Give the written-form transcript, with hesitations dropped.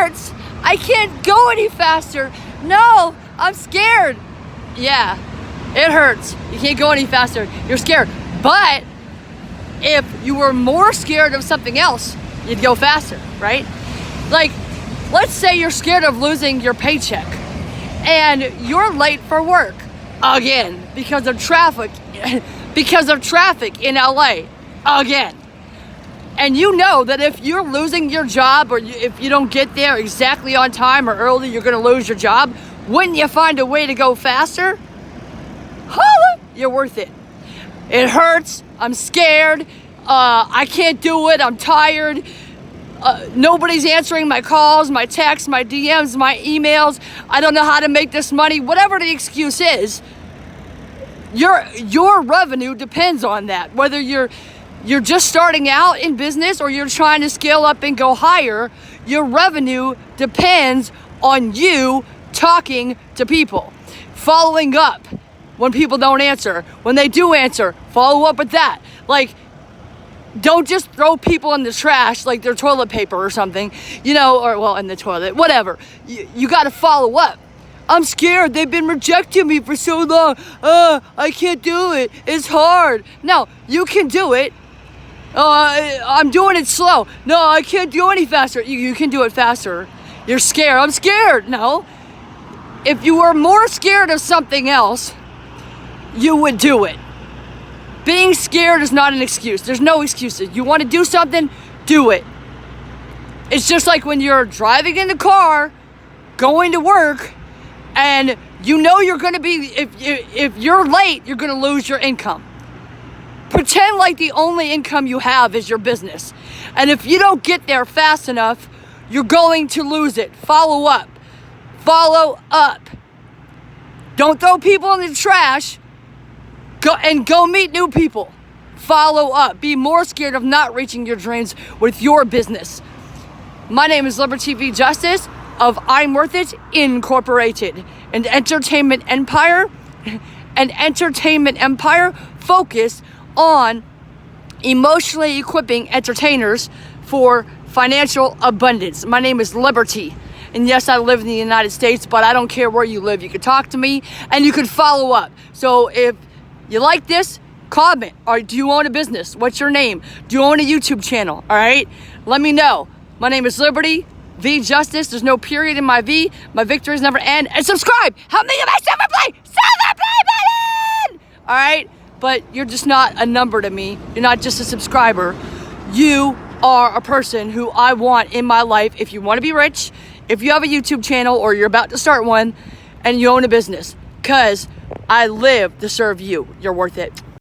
hurts. I can't go any faster. No, I'm scared. Yeah, it hurts. You can't go any faster. You're scared. But if you were more scared of something else, you'd go faster, right? Like, let's say you're scared of losing your paycheck and you're late for work again because of traffic in LA again. And you know that if you're losing your job or if you don't get there exactly on time or early, you're going to lose your job. Wouldn't you find a way to go faster? Holla, you're worth it. It hurts. I'm scared. I can't do it. I'm tired. Nobody's answering my calls, my texts, my DMs, my emails. I don't know how to make this money. Whatever the excuse is, your revenue depends on that. Whether you're just starting out in business or you're trying to scale up and go higher, your revenue depends on you talking to people, following up when people don't answer. When they do answer, follow up with that. Like, don't just throw people in the trash like they're toilet paper or something, or, well, in the toilet, whatever. You got to follow up. I'm scared. They've been rejecting me for so long. I can't do it. It's hard. No, you can do it. I'm doing it slow. No, I can't do any faster. You can do it faster. You're scared. I'm scared. No. If you were more scared of something else, you would do it. Being scared is not an excuse. There's no excuses. You want to do something, do it. It's just like when you're driving in the car, going to work, and you know you're going to be, if you're late, you're going to lose your income. Pretend like the only income you have is your business. And if you don't get there fast enough, you're going to lose it. Follow up. Follow up. Don't throw people in the trash. Go meet new people. Follow up. Be more scared of not reaching your dreams with your business. My name is Liberty V. Justice of I'm Worth It Incorporated, an entertainment empire focused on emotionally equipping entertainers for financial abundance. My name is Liberty. And yes, I live in the United States, but I don't care where you live. You can talk to me and you can follow up. So if you like this, comment. Or do you own a business? What's your name? Do you own a YouTube channel? All right. Let me know. My name is Liberty V. Justice. There's no period in my V. My victories never end. And subscribe. Help me get my silver play button. All right. But you're just not a number to me. You're not just a subscriber. You are a person who I want in my life. If you want to be rich, if you have a YouTube channel or you're about to start one and you own a business, because I live to serve you. You're worth it.